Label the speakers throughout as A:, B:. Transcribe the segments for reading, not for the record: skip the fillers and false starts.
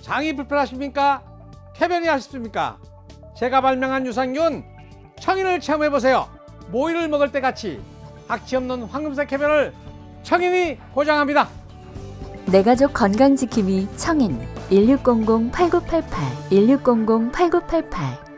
A: 장이 불편하십니까? 쾌변이 하십니까? 제가 발명한 유산균 청인을 체험해보세요. 모이를 먹을 때 같이 악취 없는 황금색 쾌변을 청인이 보장합니다.
B: 내 가족 건강지킴이 청인 1600-8988 1600-8988.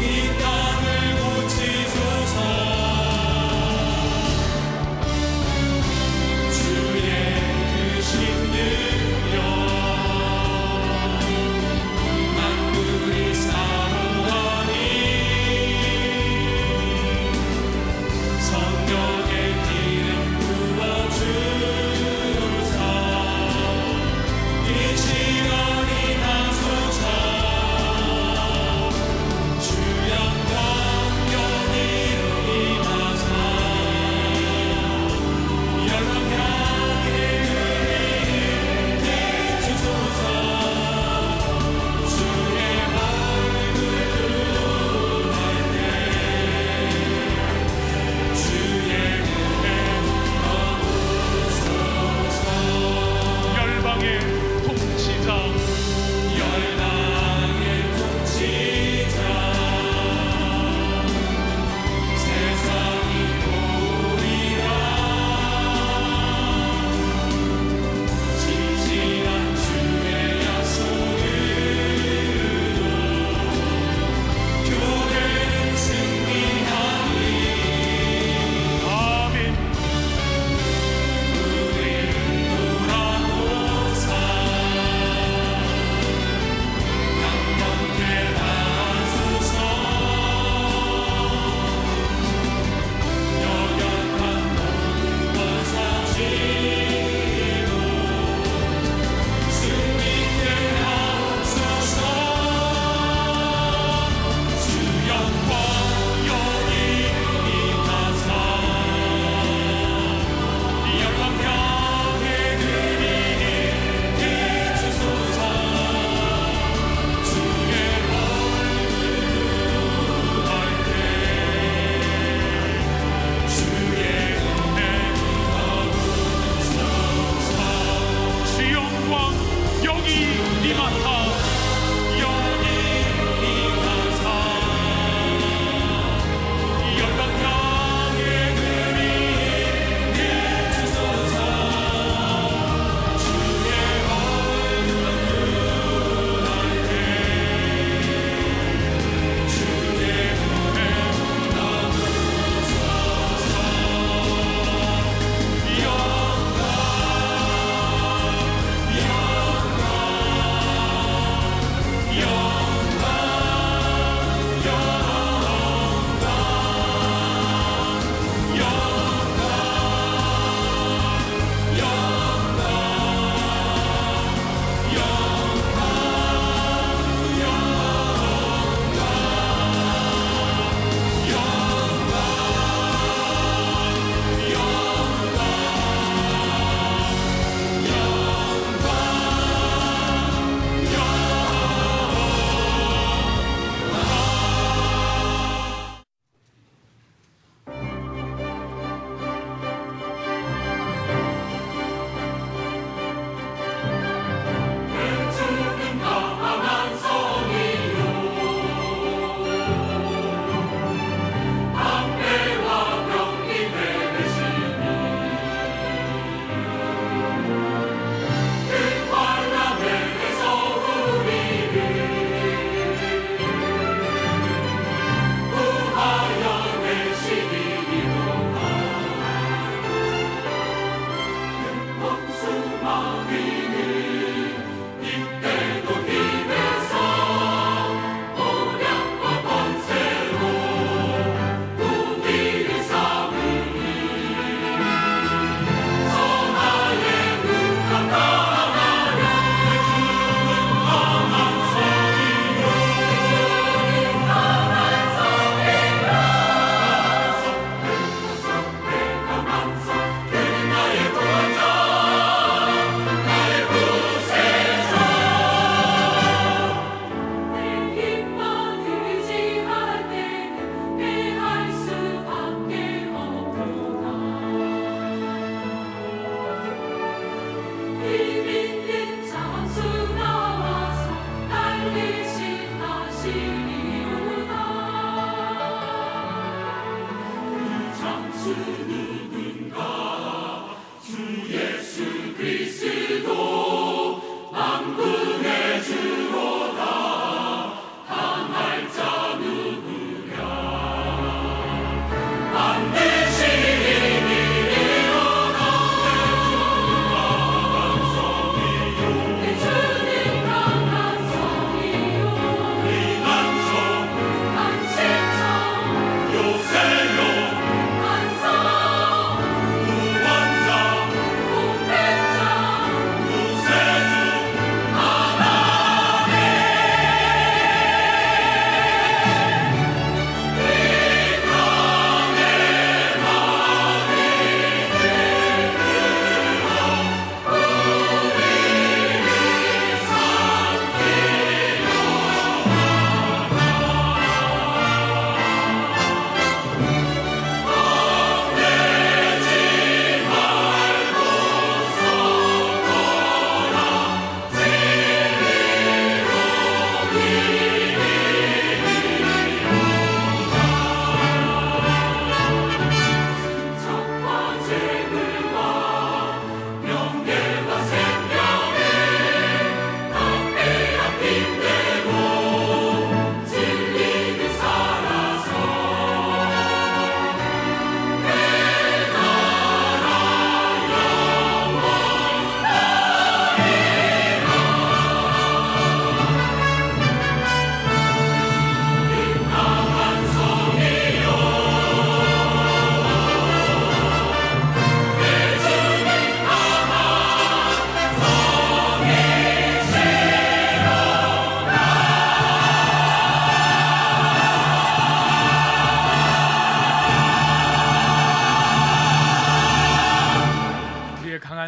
C: 이 땅을 고치소서.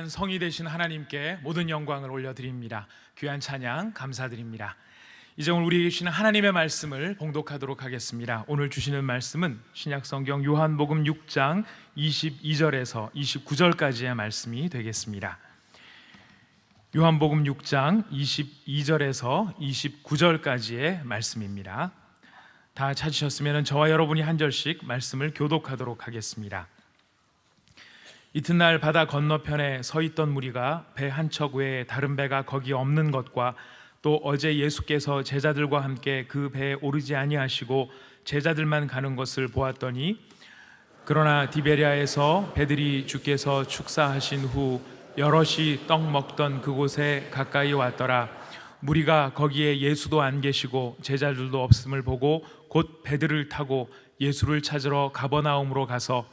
C: 성이 되신 하나님께 모든 영광을 올려드립니다. 귀한 찬양 감사드립니다. 이제 오늘 우리에게 주시는 하나님의 말씀을 봉독하도록 하겠습니다. 오늘 주시는 말씀은 신약성경 요한복음 6장 22절에서 29절까지의 말씀이 되겠습니다. 요한복음 6장 22절에서 29절까지의 말씀입니다. 다 찾으셨으면 저와 여러분이 한 절씩 말씀을 교독하도록 하겠습니다. 이튿날 바다 건너편에 서 있던 무리가 배 한 척 외에 다른 배가 거기 없는 것과 또 어제 예수께서 제자들과 함께 그 배에 오르지 아니하시고 제자들만 가는 것을 보았더니, 그러나 디베랴에서 배들이 주께서 축사하신 후 여럿이 떡 먹던 그곳에 가까이 왔더라. 무리가 거기에 예수도 안 계시고 제자들도 없음을 보고 곧 배들을 타고 예수를 찾으러 가버나움으로 가서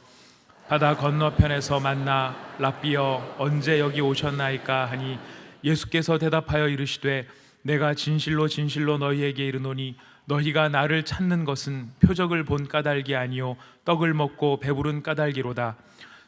C: 바다 건너편에서 만나 랍비여 언제 여기 오셨나이까 하니, 예수께서 대답하여 이르시되 내가 진실로 진실로 너희에게 이르노니 너희가 나를 찾는 것은 표적을 본 까닭이 아니요 떡을 먹고 배부른 까닭이로다.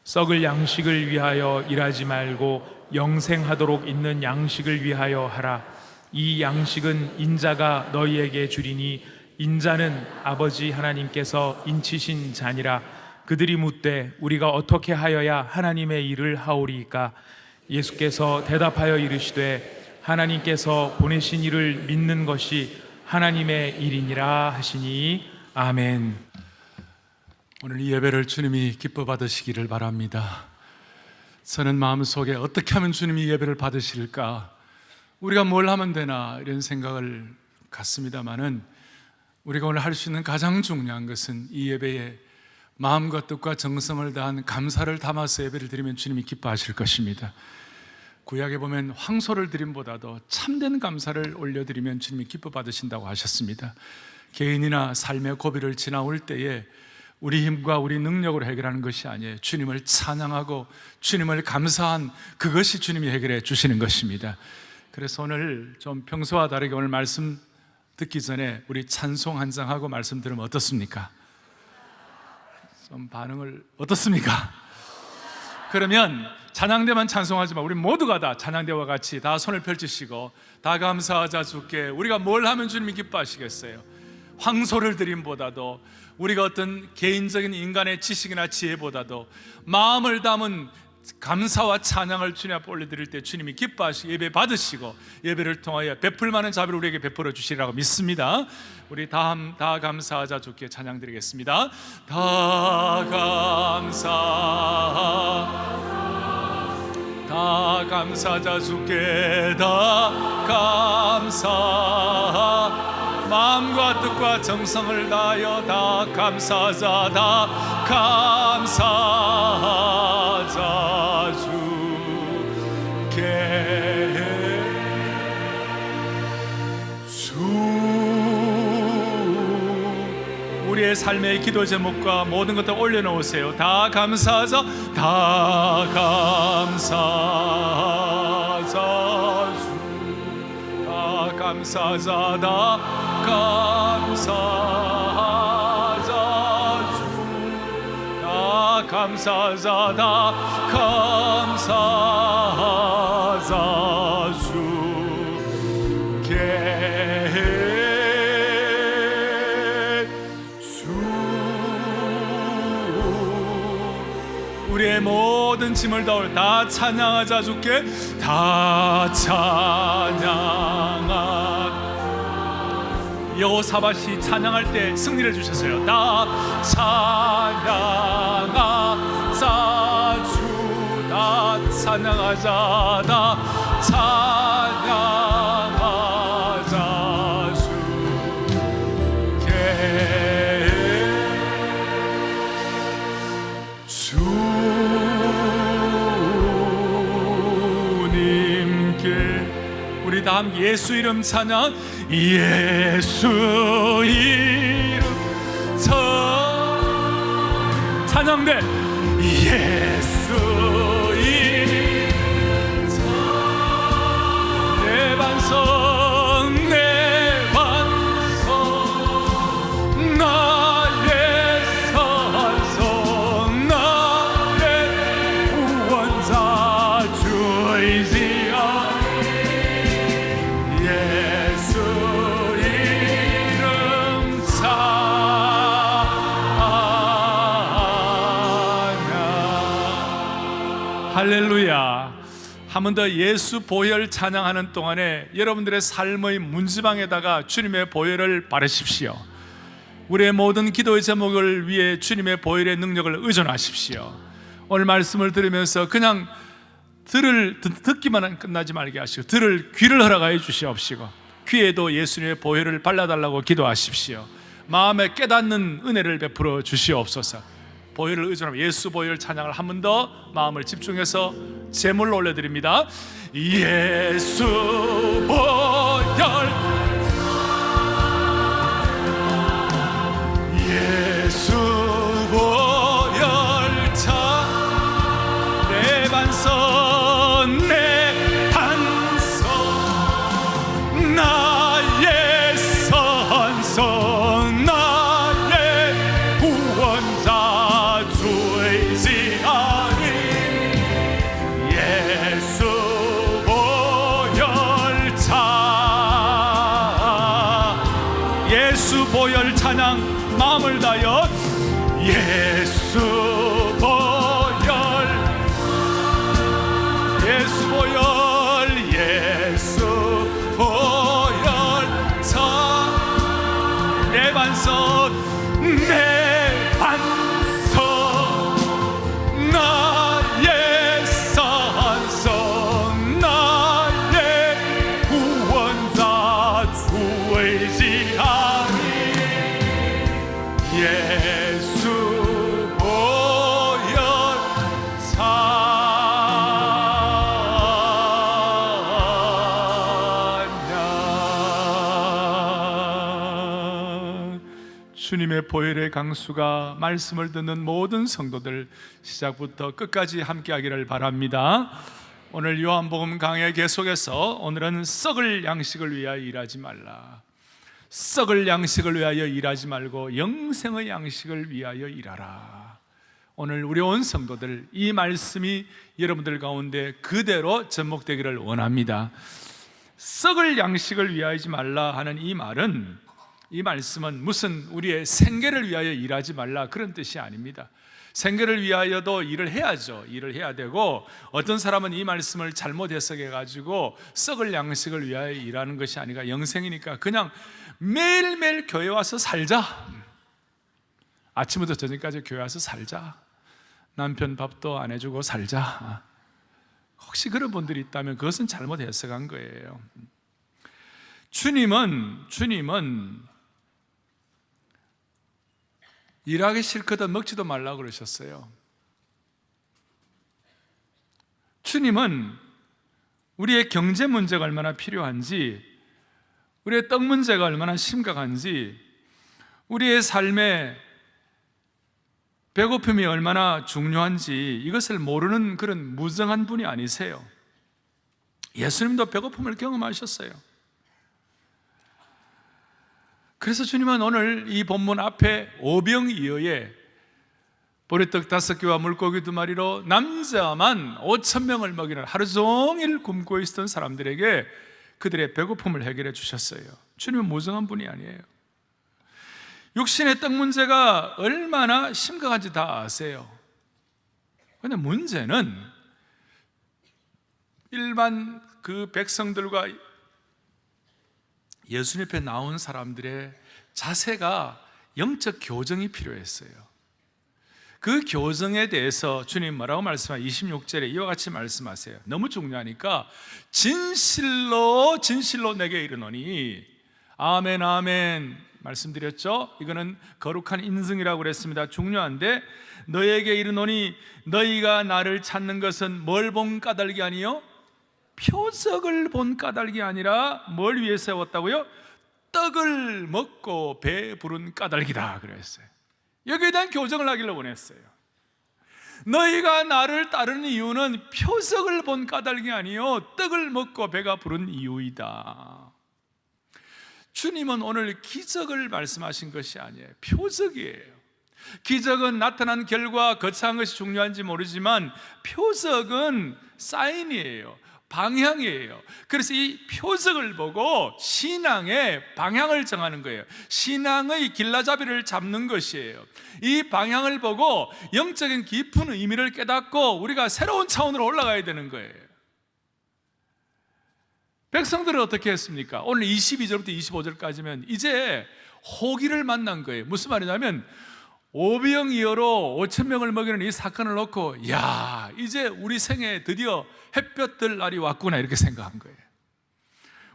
C: 썩을 양식을 위하여 일하지 말고 영생하도록 있는 양식을 위하여 하라. 이 양식은 인자가 너희에게 주리니 인자는 아버지 하나님께서 인치신 자니라. 그들이 묻되 우리가 어떻게 하여야 하나님의 일을 하오리이까? 예수께서 대답하여 이르시되 하나님께서 보내신 이를 믿는 것이 하나님의 일이니라 하시니 아멘.
D: 오늘 이 예배를 주님이 기뻐 받으시기를 바랍니다. 저는 마음속에 어떻게 하면 주님이 이 예배를 받으실까, 우리가 뭘 하면 되나 이런 생각을 갖습니다마는, 우리가 오늘 할 수 있는 가장 중요한 것은 이 예배에 마음과 뜻과 정성을 다한 감사를 담아서 예배를 드리면 주님이 기뻐하실 것입니다. 구약에 보면 황소를 드림보다도 참된 감사를 올려드리면 주님이 기뻐 받으신다고 하셨습니다. 개인이나 삶의 고비를 지나올 때에 우리 힘과 우리 능력으로 해결하는 것이 아니에요. 주님을 찬양하고 주님을 감사한 그것이 주님이 해결해 주시는 것입니다. 그래서 오늘 좀 평소와 다르게 오늘 말씀 듣기 전에 우리 찬송 한 장 하고 말씀 들으면 어떻습니까? 좀 반응을 어떻습니까? 그러면 찬양대만 찬송하지 마. 우리 모두가 다 찬양대와 같이 다 손을 펼치시고 다 감사하자 주께. 우리가 뭘 하면 주님이 기뻐하시겠어요? 황소를 드림보다도, 우리가 어떤 개인적인 인간의 지식이나 지혜보다도 마음을 담은 감사와 찬양을 주님 앞에 올려드릴 때 주님이 기뻐하시고 예배 받으시고 예배를 통하여 베풀 만한 자비를 우리에게 베풀어 주시리라고 믿습니다. 우리 다 감사하자 주께 찬양 드리겠습니다. 다 감사하자 주께 다 감사 마음과 뜻과 정성을 다하여 다 감사하자 다 감사하자 주께 우리의 삶의 기도 제목과 모든 것들 올려놓으세요. 다 감사하자 다 감사하자 주 다 감사하자 다 감사하자 주 다 감사하자 다 감사하자 주께 우리의 모든 짐을 다 찬양하자 주께 다 찬양하 여호사밧이 찬양할 때 승리를 주셨어요. 다 찬양하자 주 다 찬양하자 다 찬양하자 주님께 우리 다 함께 예수 이름 찬양 예수 이름 찬양대 예수 이름 내 반석 내 반석 나의 산성 나의 구원자 주이시여 예수 이름 찬양 할렐루야. 한 번 더 예수 보혈 찬양하는 동안에 여러분들의 삶의 문지방에다가 주님의 보혈을 바르십시오. 우리의 모든 기도의 제목을 위해 주님의 보혈의 능력을 의존하십시오. 오늘 말씀을 들으면서 그냥 듣기만 끝나지 말게 하시고 들을 귀를 허락하여 주시옵시고 귀에도 예수님의 보혈을 발라달라고 기도하십시오. 마음에 깨닫는 은혜를 베풀어 주시옵소서. 보혈을 의존하며 예수 보혈 찬양을 한 번 더 마음을 집중해서 제물로 올려드립니다. 예수 보혈 예수 보혈 찬 내 반석 내 반석 나의 선성 나의 구원자 주의지아니 예수 보혈 찬 예수 보혈 찬양 마음을 다여 예수 보혈 예수 보혈 예수 보혈 찬 내 반석 내 반석 나의 산성 나의 구원자 주의지아니 예수 보혈 찬양 주님의 보혈의 강수가 말씀을 듣는 모든 성도들 시작부터 끝까지 함께하기를 바랍니다. 오늘 요한복음 강해 계속해서 오늘은 썩을 양식을 위하여 일하지 말라 썩을 양식을 위하여 일하지 말고 영생의 양식을 위하여 일하라. 오늘 우리 온 성도들 이 말씀이 여러분들 가운데 그대로 접목되기를 원합니다. 썩을 양식을 위하지 말라 하는 이 말은 이 말씀은 무슨 우리의 생계를 위하여 일하지 말라 그런 뜻이 아닙니다. 생계를 위하여도 일을 해야죠. 일을 해야 되고, 어떤 사람은 이 말씀을 잘못 해석해 가지고 썩을 양식을 위하여 일하는 것이 아니라 영생이니까 그냥 매일매일 교회 와서 살자. 아침부터 저녁까지 교회 와서 살자. 남편 밥도 안 해주고 살자. 혹시 그런 분들이 있다면 그것은 잘못 해석한 거예요. 주님은 일하기 싫거든 먹지도 말라고 그러셨어요. 주님은 우리의 경제 문제가 얼마나 필요한지, 우리의 떡 문제가 얼마나 심각한지, 우리의 삶에 배고픔이 얼마나 중요한지 이것을 모르는 그런 무정한 분이 아니세요. 예수님도 배고픔을 경험하셨어요. 그래서 주님은 오늘 이 본문 앞에 오병이어에 보리떡 5개와 물고기 2마리로 남자만 5,000명을 먹이는 하루 종일 굶고 있었던 사람들에게 그들의 배고픔을 해결해 주셨어요. 주님은 무정한 분이 아니에요. 육신의 떡 문제가 얼마나 심각한지 다 아세요. 그런데 문제는 일반 그 백성들과 예수님 앞에 나온 사람들의 자세가 영적 교정이 필요했어요. 그 교정에 대해서 주님 뭐라고 말씀하세요? 26절에 이와 같이 말씀하세요. 너무 중요하니까 진실로 진실로 내게 이르노니, 아멘 아멘 말씀드렸죠? 이거는 거룩한 인승이라고 그랬습니다. 중요한데, 너에게 이르노니 너희가 나를 찾는 것은 뭘 본 까닭이 아니요? 표적을 본 까닭이 아니라 뭘 위해 세웠다고요? 떡을 먹고 배부른 까닭이다 그랬어요. 여기에 대한 교정을 하기를 원했어요. 너희가 나를 따르는 이유는 표적을 본 까닭이 아니요 떡을 먹고 배가 부른 이유이다. 주님은 오늘 기적을 말씀하신 것이 아니에요. 표적이에요. 기적은 나타난 결과 거창한 것이 중요한지 모르지만 표적은 사인이에요. 방향이에요. 그래서 이 표적을 보고 신앙의 방향을 정하는 거예요. 신앙의 길라잡이를 잡는 것이에요. 이 방향을 보고 영적인 깊은 의미를 깨닫고 우리가 새로운 차원으로 올라가야 되는 거예요. 백성들은 어떻게 했습니까? 오늘 22절부터 25절까지면 이제 호기를 만난 거예요. 무슨 말이냐면 오병이어로 5,000명을 먹이는 이 사건을 놓고, 야, 이제 우리 생에 드디어 햇볕 들 날이 왔구나 이렇게 생각한 거예요.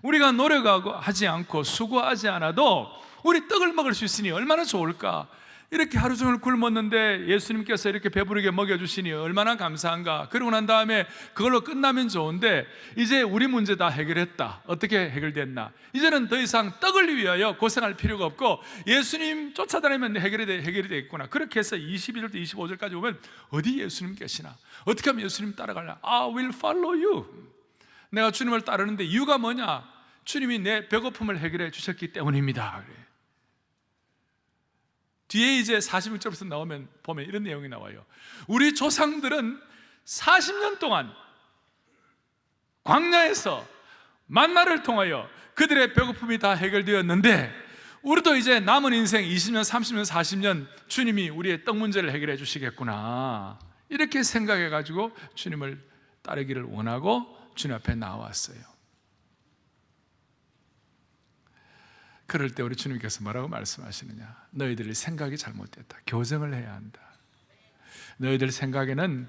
D: 우리가 노력하고 하지 않고 수고하지 않아도 우리 떡을 먹을 수 있으니 얼마나 좋을까. 이렇게 하루 종일 굶었는데 예수님께서 이렇게 배부르게 먹여주시니 얼마나 감사한가. 그러고 난 다음에 그걸로 끝나면 좋은데 이제 우리 문제 다 해결했다. 어떻게 해결됐나? 이제는 더 이상 떡을 위하여 고생할 필요가 없고 예수님 쫓아다니면 해결이 되겠구나. 그렇게 해서 22절부터 25절까지 보면 어디 예수님 계시나? 어떻게 하면 예수님 따라갈라? I will follow you. 내가 주님을 따르는데 이유가 뭐냐? 주님이 내 배고픔을 해결해 주셨기 때문입니다. 그래. 뒤에 이제 46절부터 나오면 보면 이런 내용이 나와요. 우리 조상들은 40년 동안 광야에서 만나를 통하여 그들의 배고픔이 다 해결되었는데 우리도 이제 남은 인생 20년, 30년, 40년 주님이 우리의 떡 문제를 해결해 주시겠구나, 이렇게 생각해 가지고 주님을 따르기를 원하고 주님 앞에 나왔어요. 그럴 때 우리 주님께서 뭐라고 말씀하시느냐? 너희들의 생각이 잘못됐다. 교정을 해야 한다. 너희들 생각에는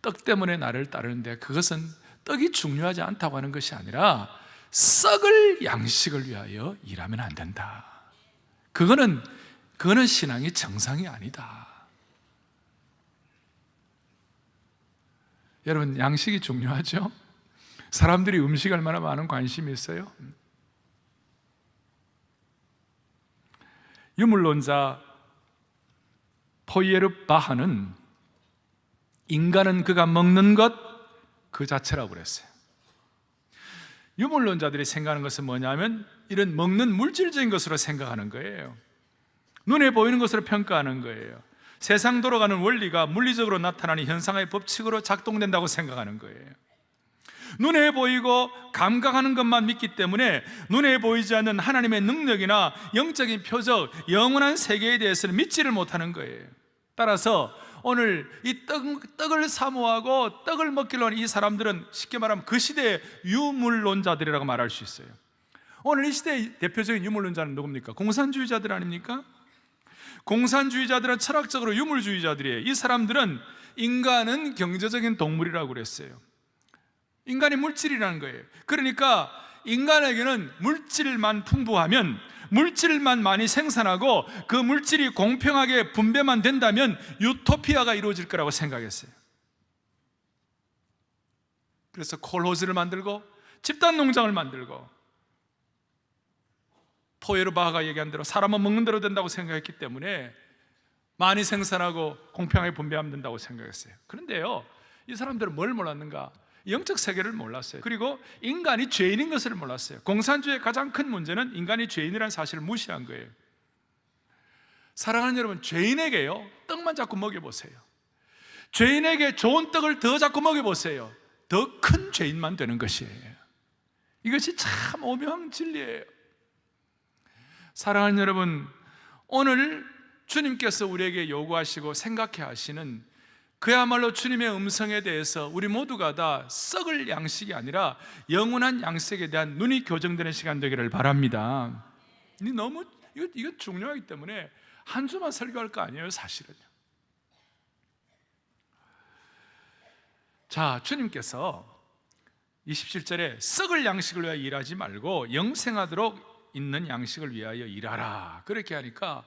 D: 떡 때문에 나를 따르는데 그것은 떡이 중요하지 않다고 하는 것이 아니라 썩을 양식을 위하여 일하면 안 된다. 그거는 신앙이 정상이 아니다. 여러분, 양식이 중요하죠? 사람들이 음식에 얼마나 많은 관심이 있어요? 유물론자 포이에르 바하는 인간은 그가 먹는 것 그 자체라고 그랬어요. 유물론자들이 생각하는 것은 뭐냐면 이런 먹는 물질적인 것으로 생각하는 거예요. 눈에 보이는 것으로 평가하는 거예요. 세상 돌아가는 원리가 물리적으로 나타나는 현상의 법칙으로 작동된다고 생각하는 거예요. 눈에 보이고 감각하는 것만 믿기 때문에 눈에 보이지 않는 하나님의 능력이나 영적인 표적, 영원한 세계에 대해서는 믿지를 못하는 거예요. 따라서 오늘 이 떡을 사모하고 떡을 먹기로 하는 이 사람들은 쉽게 말하면 그 시대의 유물론자들이라고 말할 수 있어요. 오늘 이 시대의 대표적인 유물론자는 누굽니까? 공산주의자들 아닙니까? 공산주의자들은 철학적으로 유물주의자들이에요. 이 사람들은 인간은 경제적인 동물이라고 그랬어요. 인간이 물질이라는 거예요. 그러니까 인간에게는 물질만 풍부하면, 물질만 많이 생산하고 그 물질이 공평하게 분배만 된다면 유토피아가 이루어질 거라고 생각했어요. 그래서 콜호즈를 만들고 집단 농장을 만들고, 포에르바하가 얘기한 대로 사람은 먹는 대로 된다고 생각했기 때문에 많이 생산하고 공평하게 분배하면 된다고 생각했어요. 그런데요, 이 사람들은 뭘 몰랐는가? 영적 세계를 몰랐어요. 그리고 인간이 죄인인 것을 몰랐어요. 공산주의의 가장 큰 문제는 인간이 죄인이라는 사실을 무시한 거예요. 사랑하는 여러분, 죄인에게요, 떡만 자꾸 먹여보세요. 죄인에게 좋은 떡을 더 자꾸 먹여보세요. 더 큰 죄인만 되는 것이에요. 이것이 참 오묘한 진리예요. 사랑하는 여러분, 오늘 주님께서 우리에게 요구하시고 생각해 하시는 그야말로 주님의 음성에 대해서 우리 모두가 다 썩을 양식이 아니라 영원한 양식에 대한 눈이 교정되는 시간 되기를 바랍니다. 이거 중요하기 때문에 한 주만 설교할 거 아니에요, 사실은요. 자, 주님께서 27절에 썩을 양식을 위하여 일하지 말고 영생하도록 있는 양식을 위하여 일하라, 그렇게 하니까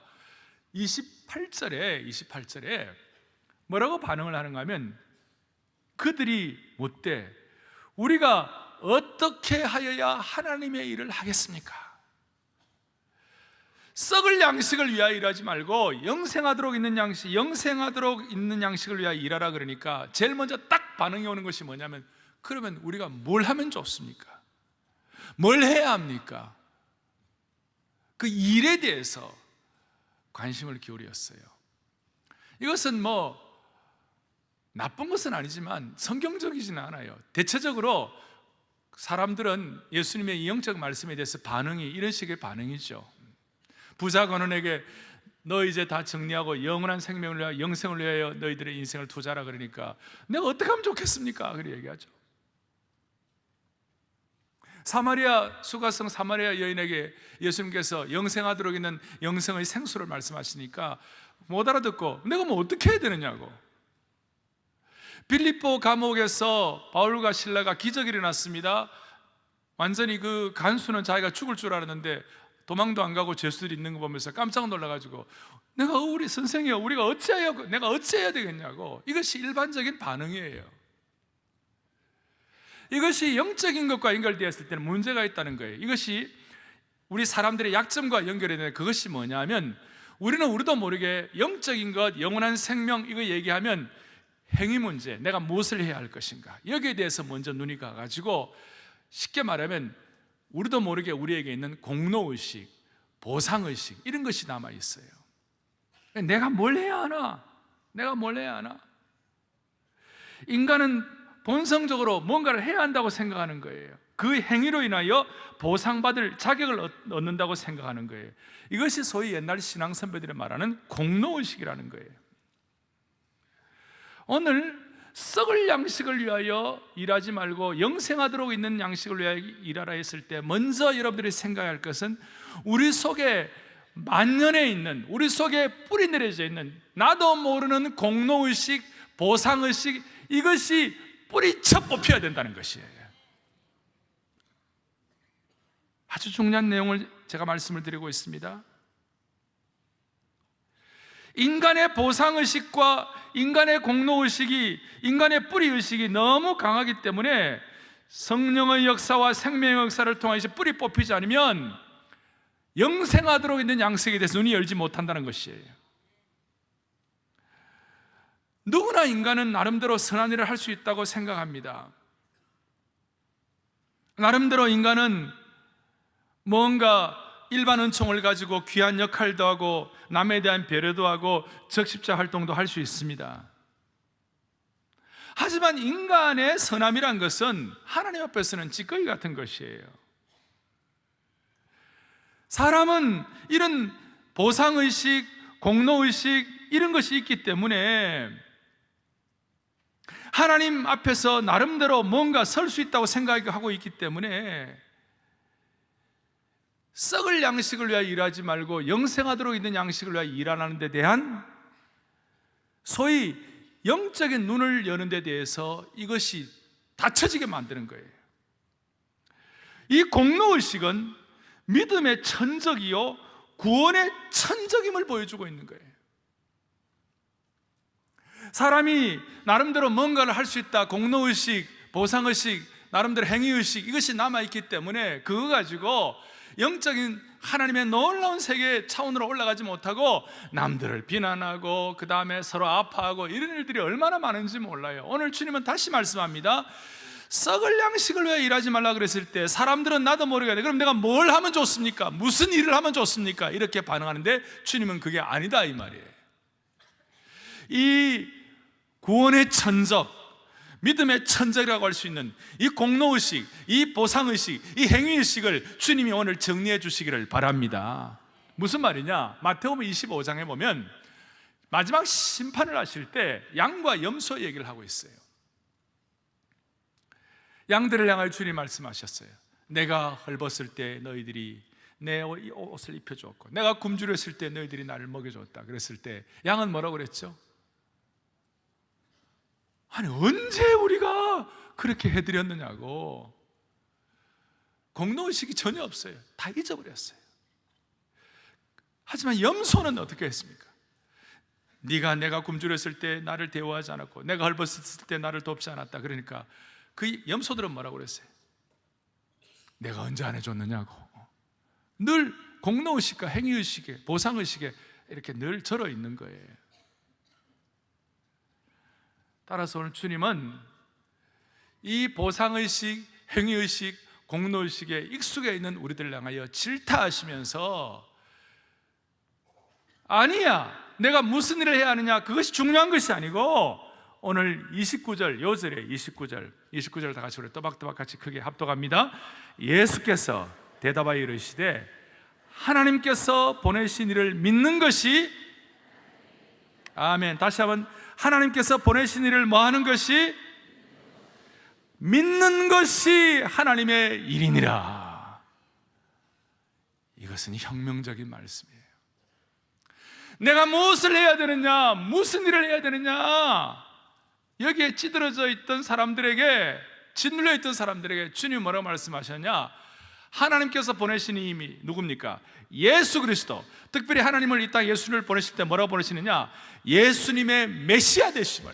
D: 28절에 뭐라고 반응을 하는가 하면, 그들이 묻되 우리가 어떻게 하여야 하나님의 일을 하겠습니까? 썩을 양식을 위하여 일하지 말고 영생하도록 있는 양식을 위하여 일하라 그러니까 제일 먼저 딱 반응이 오는 것이 뭐냐면, 그러면 우리가 뭘 하면 좋습니까? 뭘 해야 합니까? 그 일에 대해서 관심을 기울였어요. 이것은 뭐 나쁜 것은 아니지만 성경적이지는 않아요. 대체적으로 사람들은 예수님의 영적 말씀에 대해서 반응이 이런 식의 반응이죠. 부자 관원에게 너 이제 다 정리하고 영원한 생명을 위하여, 영생을 위하여 너희들의 인생을 투자하라 그러니까 내가 어떻게 하면 좋겠습니까? 그렇게 얘기하죠. 수가성 사마리아 여인에게 예수님께서 영생하도록 있는 영생의 생수를 말씀하시니까 못 알아듣고 내가 뭐 어떻게 해야 되느냐고. 빌립보 감옥에서 바울과 실라가 기적이 일어났습니다. 완전히 그 간수는 자기가 죽을 줄 알았는데 도망도 안 가고 죄수들이 있는 거 보면서 깜짝 놀라가지고 우리 선생이요, 내가 어찌해야 되겠냐고. 이것이 일반적인 반응이에요. 이것이 영적인 것과 연결되었을 때는 문제가 있다는 거예요. 이것이 우리 사람들의 약점과 연결이 되는, 그것이 뭐냐면 우리도 모르게 영적인 것, 영원한 생명 이거 얘기하면 행위 문제, 내가 무엇을 해야 할 것인가, 여기에 대해서 먼저 눈이 가가지고 쉽게 말하면 우리도 모르게 우리에게 있는 공로의식, 보상의식 이런 것이 남아있어요. 내가 뭘 해야 하나? 인간은 본성적으로 뭔가를 해야 한다고 생각하는 거예요. 그 행위로 인하여 보상받을 자격을 얻는다고 생각하는 거예요. 이것이 소위 옛날 신앙 선배들이 말하는 공로의식이라는 거예요. 오늘 썩을 양식을 위하여 일하지 말고 영생하도록 있는 양식을 위하여 일하라 했을 때 먼저 여러분들이 생각할 것은 우리 속에 만연해 있는, 우리 속에 뿌리 내려져 있는 나도 모르는 공로의식, 보상의식, 이것이 뿌리쳐 뽑혀야 된다는 것이에요. 아주 중요한 내용을 제가 말씀을 드리고 있습니다. 인간의 보상의식과 인간의 공로의식이, 인간의 뿌리의식이 너무 강하기 때문에 성령의 역사와 생명의 역사를 통해서 뿌리 뽑히지 않으면 영생하도록 있는 양식에 대해서 눈이 열지 못한다는 것이에요. 누구나 인간은 나름대로 선한 일을 할 수 있다고 생각합니다. 나름대로 인간은 뭔가 일반 은총을 가지고 귀한 역할도 하고 남에 대한 배려도 하고 적십자 활동도 할 수 있습니다. 하지만 인간의 선함이란 것은 하나님 앞에서는 찌꺼기 같은 것이에요. 사람은 이런 보상의식, 공로의식 이런 것이 있기 때문에 하나님 앞에서 나름대로 뭔가 설 수 있다고 생각하고 있기 때문에 썩을 양식을 위하여 일하지 말고 영생하도록 있는 양식을 위하여 일하는 데 대한 소위 영적인 눈을 여는 데 대해서 이것이 닫혀지게 만드는 거예요. 이 공로의식은 믿음의 천적이요 구원의 천적임을 보여주고 있는 거예요. 사람이 나름대로 뭔가를 할 수 있다, 공로의식, 보상의식, 나름대로 행위의식, 이것이 남아있기 때문에 그거 가지고 영적인 하나님의 놀라운 세계 차원으로 올라가지 못하고 남들을 비난하고 그 다음에 서로 아파하고 이런 일들이 얼마나 많은지 몰라요. 오늘 주님은 다시 말씀합니다. 썩을 양식을 위해 일하지 말라 그랬을 때 사람들은 나도 모르게 그럼 내가 뭘 하면 좋습니까? 무슨 일을 하면 좋습니까? 이렇게 반응하는데 주님은 그게 아니다 이 말이에요. 이 구원의 천적, 믿음의 천적이라고 할 수 있는 이 공로의식, 이 보상의식, 이 행위의식을 주님이 오늘 정리해 주시기를 바랍니다. 무슨 말이냐? 마태복음 25장에 보면 마지막 심판을 하실 때 양과 염소 얘기를 하고 있어요. 양들을 향하여 주님이 말씀하셨어요. 내가 헐벗을 때 너희들이 내 옷을 입혀줬고 내가 굶주렸을 때 너희들이 나를 먹여줬다 그랬을 때 양은 뭐라고 그랬죠? 아니 언제 우리가 그렇게 해드렸느냐고. 공로의식이 전혀 없어요. 다 잊어버렸어요. 하지만 염소는 어떻게 했습니까? 내가 굶주렸을 때 나를 대우하지 않았고 내가 헐벗었을 때 나를 돕지 않았다. 그러니까 그 염소들은 뭐라고 그랬어요? 내가 언제 안 해줬느냐고. 늘 공로의식과 행위의식에 보상의식에 이렇게 늘 절어 있는 거예요. 따라서 오늘 주님은 이 보상의식, 행위의식, 공로의식에 익숙해 있는 우리들 향하여 질타하시면서 아니야 내가 무슨 일을 해야 하느냐 그것이 중요한 것이 아니고 오늘 29절 요절에 29절 다 같이 우리 또박또박 같이 크게 합독합니다. 예수께서 대답하여 이르시되 하나님께서 보내신 이를 믿는 것이 아멘. 다시 한번 하나님께서 보내신 이를 뭐 하는 것이 믿는 것이 하나님의 일이니라. 이것은 혁명적인 말씀이에요. 내가 무엇을 해야 되느냐, 무슨 일을 해야 되느냐, 여기에 찌들어져 있던 사람들에게, 짓눌려 있던 사람들에게 주님이 뭐라고 말씀하셨냐? 하나님께서 보내신 이미 누굽니까? 예수 그리스도. 특별히 하나님을 이 땅 예수를 보내실 때 뭐라고 보내시느냐? 예수님의 메시아 되심을,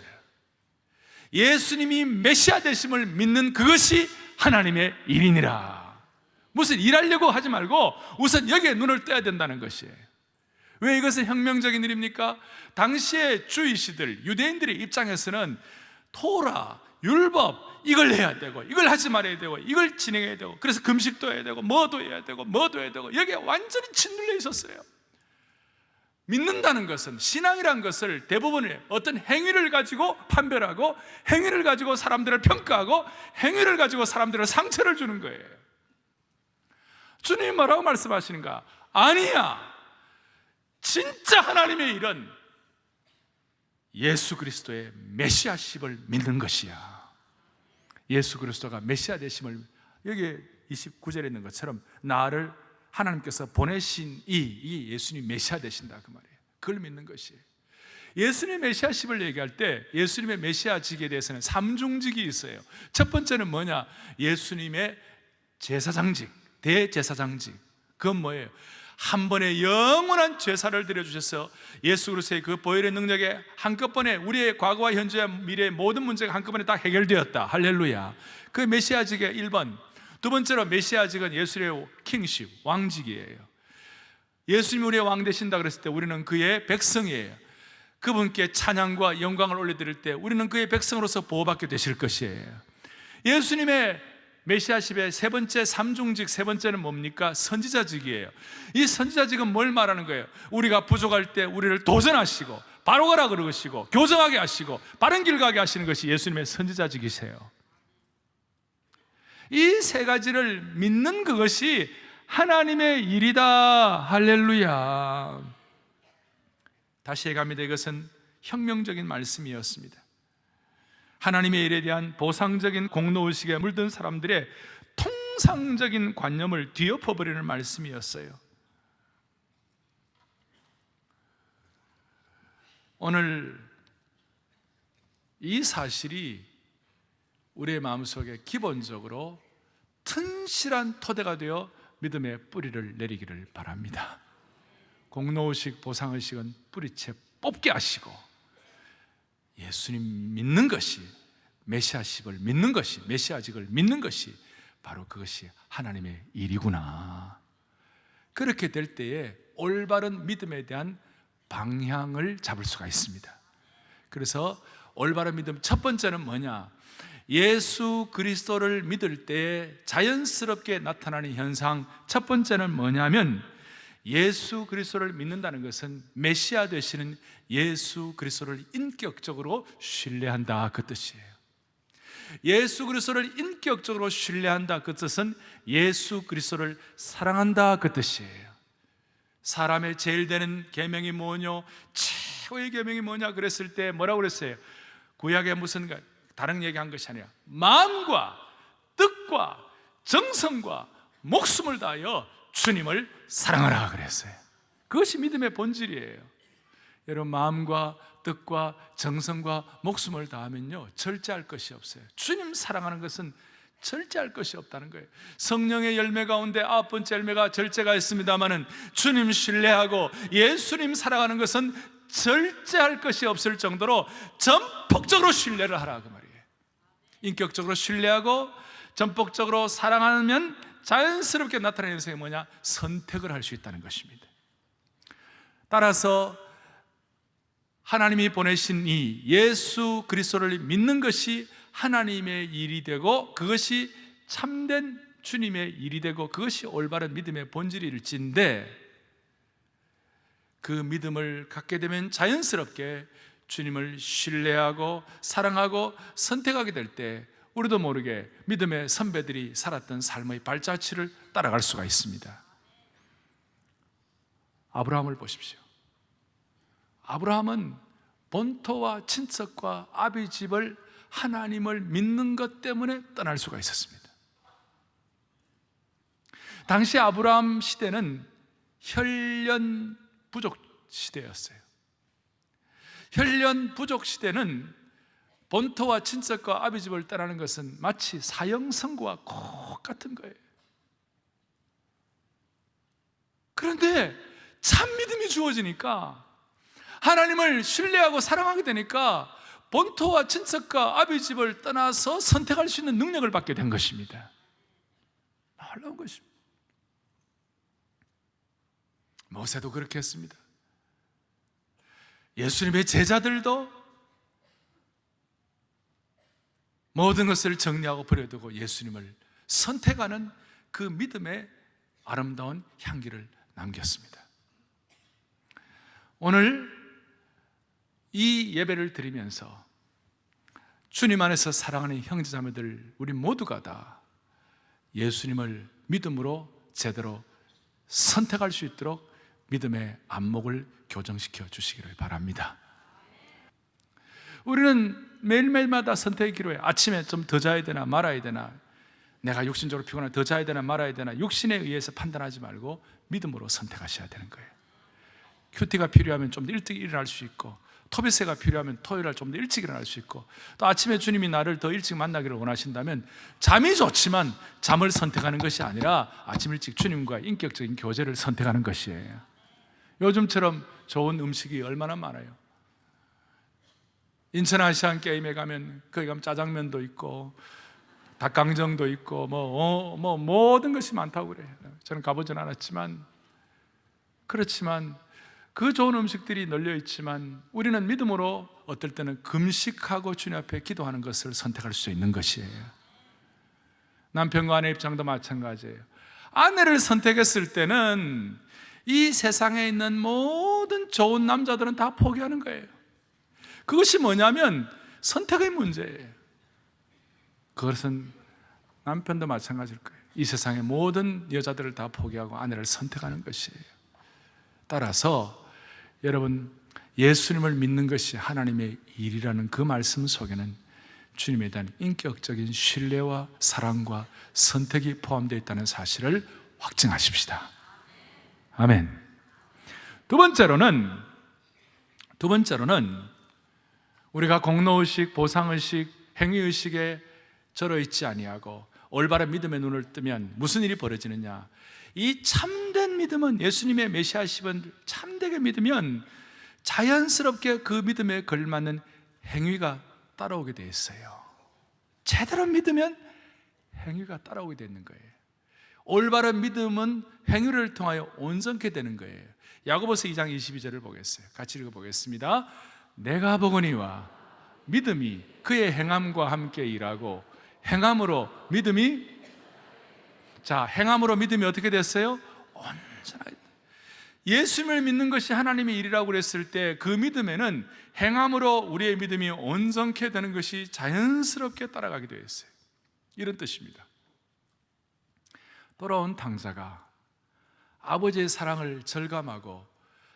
D: 예수님이 메시아 되심을 믿는 그것이 하나님의 일이니라. 무슨 일하려고 하지 말고 우선 여기에 눈을 떼야 된다는 것이에요. 왜 이것은 혁명적인 일입니까? 당시의 주이시들, 유대인들의 입장에서는 토라, 율법 이걸 해야 되고 이걸 하지 말아야 되고 이걸 진행해야 되고 그래서 금식도 해야 되고 뭐도 해야 되고 뭐도 해야 되고 여기에 완전히 짓눌려 있었어요. 믿는다는 것은, 신앙이란 것을 대부분의 어떤 행위를 가지고 판별하고 행위를 가지고 사람들을 평가하고 행위를 가지고 사람들을 상처를 주는 거예요. 주님이 뭐라고 말씀하시는가? 아니야, 진짜 하나님의 일은 예수 그리스도의 메시아심을 믿는 것이야. 예수 그리스도가 메시아 되심을, 여기 29절에 있는 것처럼 나를 하나님께서 보내신 이 예수님 메시아 되신다 그 말이에요. 그걸 믿는 것이에요. 예수님의 메시아심을 얘기할 때 예수님의 메시아직에 대해서는 삼중직이 있어요. 첫 번째는 뭐냐? 예수님의 제사장직, 대제사장직. 그건 뭐예요? 한 번에 영원한 제사를 드려주셔서 예수 그리스도의 그 보혈의 능력에 한꺼번에 우리의 과거와 현재와 미래의 모든 문제가 한꺼번에 다 해결되었다. 할렐루야. 그 메시아직의 1번. 두 번째로 메시아직은 예수의 킹십, 왕직이에요. 예수님이 우리의 왕 되신다 그랬을 때 우리는 그의 백성이에요. 그분께 찬양과 영광을 올려드릴 때 우리는 그의 백성으로서 보호받게 되실 것이에요. 예수님의 메시아십의 세 번째 삼중직, 세 번째는 뭡니까? 선지자직이에요. 이 선지자직은 뭘 말하는 거예요? 우리가 부족할 때 우리를 도전하시고 바로 가라 그러시고 교정하게 하시고 바른 길 가게 하시는 것이 예수님의 선지자직이세요. 이 세 가지를 믿는 그것이 하나님의 일이다. 할렐루야. 다시 얘기합니다. 이것은 혁명적인 말씀이었습니다. 하나님의 일에 대한 보상적인 공로의식에 물든 사람들의 통상적인 관념을 뒤엎어버리는 말씀이었어요. 오늘 이 사실이 우리의 마음속에 기본적으로 튼실한 토대가 되어 믿음의 뿌리를 내리기를 바랍니다. 공로의식, 보상의식은 뿌리채 뽑게 하시고 예수님 믿는 것이, 메시아십을 믿는 것이, 메시아직을 믿는 것이 바로 그것이 하나님의 일이구나. 그렇게 될 때에 올바른 믿음에 대한 방향을 잡을 수가 있습니다. 그래서 올바른 믿음 첫 번째는 뭐냐? 예수 그리스도를 믿을 때 자연스럽게 나타나는 현상 첫 번째는 뭐냐면, 예수 그리스도를 믿는다는 것은 메시아 되시는 예수 그리스도를 인격적으로 신뢰한다, 그 뜻이에요. 예수 그리스도를 인격적으로 신뢰한다, 그 뜻은 예수 그리스도를 사랑한다, 그 뜻이에요. 사람의 제일 되는 계명이 뭐냐? 최고의 계명이 뭐냐 그랬을 때 뭐라고 그랬어요? 구약에 무슨 다른 얘기한 것이 아니라 마음과 뜻과 정성과 목숨을 다하여 주님을 사랑하라 그랬어요. 그것이 믿음의 본질이에요. 여러분, 마음과 뜻과 정성과 목숨을 다하면요 절제할 것이 없어요. 주님 사랑하는 것은 절제할 것이 없다는 거예요. 성령의 열매 가운데 9번째 열매가 절제가 있습니다마는 주님 신뢰하고 예수님 사랑하는 것은 절제할 것이 없을 정도로 전폭적으로 신뢰를 하라 그 말이에요. 인격적으로 신뢰하고 전폭적으로 사랑하면 자연스럽게 나타나는 현상이 뭐냐? 선택을 할 수 있다는 것입니다. 따라서 하나님이 보내신 이 예수 그리스도를 믿는 것이 하나님의 일이 되고, 그것이 참된 주님의 일이 되고, 그것이 올바른 믿음의 본질일진데, 그 믿음을 갖게 되면 자연스럽게 주님을 신뢰하고 사랑하고 선택하게 될 때 우리도 모르게 믿음의 선배들이 살았던 삶의 발자취를 따라갈 수가 있습니다. 아브라함을 보십시오. 아브라함은 본토와 친척과 아비 집을 하나님을 믿는 것 때문에 떠날 수가 있었습니다. 당시 아브라함 시대는 혈연 부족 시대였어요. 혈연 부족 시대는 본토와 친척과 아비 집을 떠나는 것은 마치 사형선고와 똑같은 거예요. 그런데 참 믿음이 주어지니까, 하나님을 신뢰하고 사랑하게 되니까 본토와 친척과 아비 집을 떠나서 선택할 수 있는 능력을 받게 된 것입니다. 놀라운 것입니다. 모세도 그렇게 했습니다. 예수님의 제자들도 모든 것을 정리하고 버려두고 예수님을 선택하는 그 믿음의 아름다운 향기를 남겼습니다. 오늘 이 예배를 드리면서 주님 안에서 사랑하는 형제자매들, 우리 모두가 다 예수님을 믿음으로 제대로 선택할 수 있도록 믿음의 안목을 교정시켜 주시기를 바랍니다. 우리는 매일매일마다 선택의 기로에 아침에 좀 더 자야 되나 말아야 되나, 내가 육신적으로 피곤하면 더 자야 되나 말아야 되나, 육신에 의해서 판단하지 말고 믿음으로 선택하셔야 되는 거예요. 큐티가 필요하면 좀 더 일찍 일어날 수 있고, 토비세가 필요하면 토요일날 좀 더 일찍 일어날 수 있고, 또 아침에 주님이 나를 더 일찍 만나기를 원하신다면 잠이 좋지만 잠을 선택하는 것이 아니라 아침 일찍 주님과 인격적인 교제를 선택하는 것이에요. 요즘처럼 좋은 음식이 얼마나 많아요. 인천 아시안 게임에 가면 거기 가면 짜장면도 있고 닭강정도 있고 모든 것이 많다고 그래요. 저는 가보진 않았지만, 그렇지만 그 좋은 음식들이 널려 있지만 우리는 믿음으로 어떨 때는 금식하고 주님 앞에 기도하는 것을 선택할 수 있는 것이에요. 남편과 아내 입장도 마찬가지예요. 아내를 선택했을 때는 이 세상에 있는 모든 좋은 남자들은 다 포기하는 거예요. 그것이 뭐냐면 선택의 문제예요. 그것은 남편도 마찬가지일 거예요. 이 세상의 모든 여자들을 다 포기하고 아내를 선택하는 것이에요. 따라서 여러분, 예수님을 믿는 것이 하나님의 일이라는 그 말씀 속에는 주님에 대한 인격적인 신뢰와 사랑과 선택이 포함되어 있다는 사실을 확증하십시다. 아멘. 두 번째로는 우리가 공로의식, 보상의식, 행위의식에 절어있지 아니하고 올바른 믿음의 눈을 뜨면 무슨 일이 벌어지느냐, 이 참된 믿음은, 예수님의 메시아심을 참되게 믿으면 자연스럽게 그 믿음에 걸맞는 행위가 따라오게 되어 있어요. 제대로 믿으면 행위가 따라오게 되는 거예요. 올바른 믿음은 행위를 통하여 온전케 되는 거예요. 야고보서 2장 22절을 보겠어요. 같이 읽어보겠습니다. 내가 보거니와 믿음이 그의 행함과 함께 일하고 행함으로 믿음이, 자, 행함으로 믿음이 어떻게 됐어요? 온전하게. 예수님을 믿는 것이 하나님의 일이라고 그랬을 때 그 믿음에는 행함으로 우리의 믿음이 온전케 되는 것이 자연스럽게 따라가게 되어 있어요. 이런 뜻입니다. 돌아온 탕자가 아버지의 사랑을 절감하고,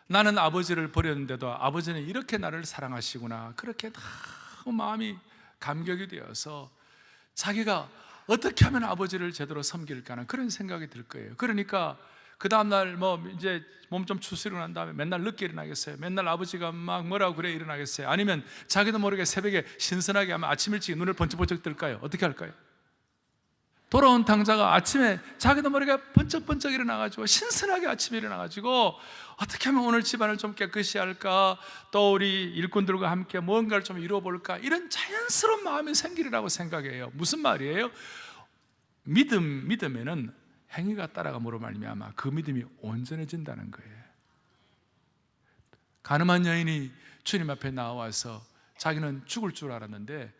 D: 나는 아버지를 버렸는데도 아버지는 이렇게 나를 사랑하시구나, 그렇게 너무 마음이 감격이 되어서 자기가 어떻게 하면 아버지를 제대로 섬길까 하는 그런 생각이 들 거예요. 그러니까 그 다음날 이제 몸 좀 추스리고 난 다음에 맨날 늦게 일어나겠어요? 맨날 아버지가 막 뭐라고 그래 일어나겠어요? 아니면 자기도 모르게 새벽에 신선하게 하면 아침 일찍 눈을 번쩍번쩍 뜰까요? 어떻게 할까요? 돌아온 탕자가 아침에 자기도 모르게 번쩍번쩍 일어나가지고 신선하게 아침에 일어나가지고 어떻게 하면 오늘 집안을 좀 깨끗이 할까, 또 우리 일꾼들과 함께 뭔가를 좀 이루어볼까, 이런 자연스러운 마음이 생기리라고 생각해요. 무슨 말이에요? 믿음에는 행위가 따라감으로 말미암아 그 믿음이 온전해진다는 거예요. 가늠한 여인이 주님 앞에 나와서 자기는 죽을 줄 알았는데,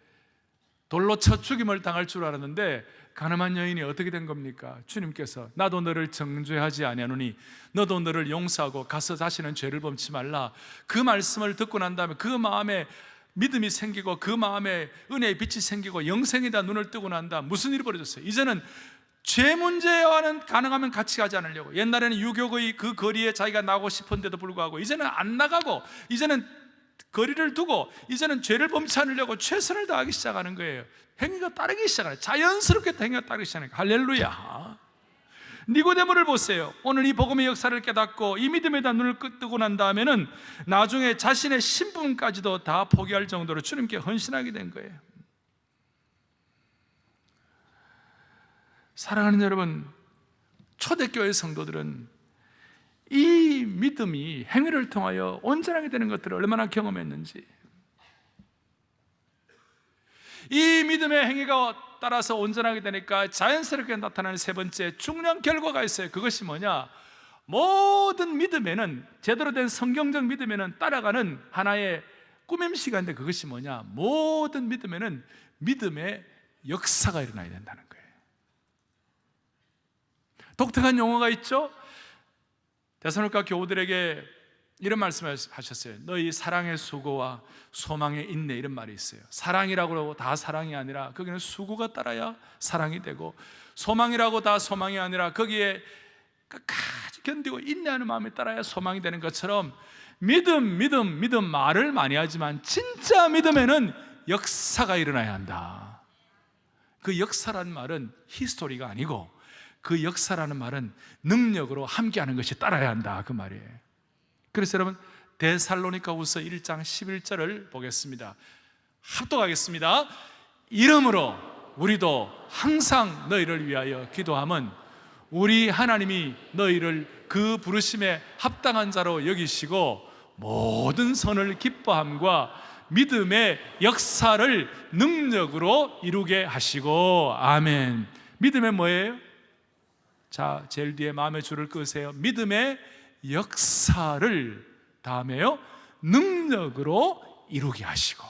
D: 돌로 쳐 죽임을 당할 줄 알았는데, 가늠한 여인이 어떻게 된 겁니까? 주님께서 나도 너를 정죄하지 아니하노니 너도 너를 용서하고 가서 다시는 죄를 범치 말라, 그 말씀을 듣고 난 다음에 그 마음에 믿음이 생기고 그 마음에 은혜의 빛이 생기고 영생이다 눈을 뜨고 난 다음 무슨 일이 벌어졌어요? 이제는 죄 문제와는 가능하면 같이 가지 않으려고, 옛날에는 유교의 그 거리에 자기가 나가고 싶은데도 불구하고 이제는 안 나가고, 이제는 거리를 두고 이제는 죄를 범치 않으려고 최선을 다하기 시작하는 거예요. 행위가 따르기 시작하는, 자연스럽게 행위가 따르기 시작하는 거예요. 할렐루야. 니고데모를 보세요. 오늘 이 복음의 역사를 깨닫고 이 믿음에 대한 눈을 뜨고 난 다음에는 나중에 자신의 신분까지도 다 포기할 정도로 주님께 헌신하게 된 거예요. 사랑하는 여러분, 초대교회 성도들은 이 믿음이 행위를 통하여 온전하게 되는 것들을 얼마나 경험했는지, 이 믿음의 행위가 따라서 온전하게 되니까 자연스럽게 나타나는 세 번째 중요한 결과가 있어요. 그것이 뭐냐? 모든 믿음에는, 제대로 된 성경적 믿음에는 따라가는 하나의 꾸밈 시간인데, 그것이 뭐냐? 모든 믿음에는 믿음의 역사가 일어나야 된다는 거예요. 독특한 용어가 있죠? 데살로니가 교우들에게 이런 말씀을 하셨어요. 너희 사랑의 수고와 소망의 인내, 이런 말이 있어요. 사랑이라고 다 사랑이 아니라 거기는 수고가 따라야 사랑이 되고, 소망이라고 다 소망이 아니라 거기에 끝까지 견디고 인내하는 마음이 따라야 소망이 되는 것처럼, 믿음 말을 많이 하지만 진짜 믿음에는 역사가 일어나야 한다. 그 역사라는 말은 히스토리가 아니고, 그 역사라는 말은 능력으로 함께하는 것이 따라야 한다, 그 말이에요. 그래서 여러분, 데살로니가후서 1장 11절을 보겠습니다. 합독하겠습니다. 이러므로 우리도 항상 너희를 위하여 기도함은 우리 하나님이 너희를 그 부르심에 합당한 자로 여기시고 모든 선을 기뻐함과 믿음의 역사를 능력으로 이루게 하시고. 아멘. 믿음의 뭐예요? 자, 제일 뒤에 마음의 줄을 끄세요. 믿음의 역사를, 다음에요, 능력으로 이루게 하시고.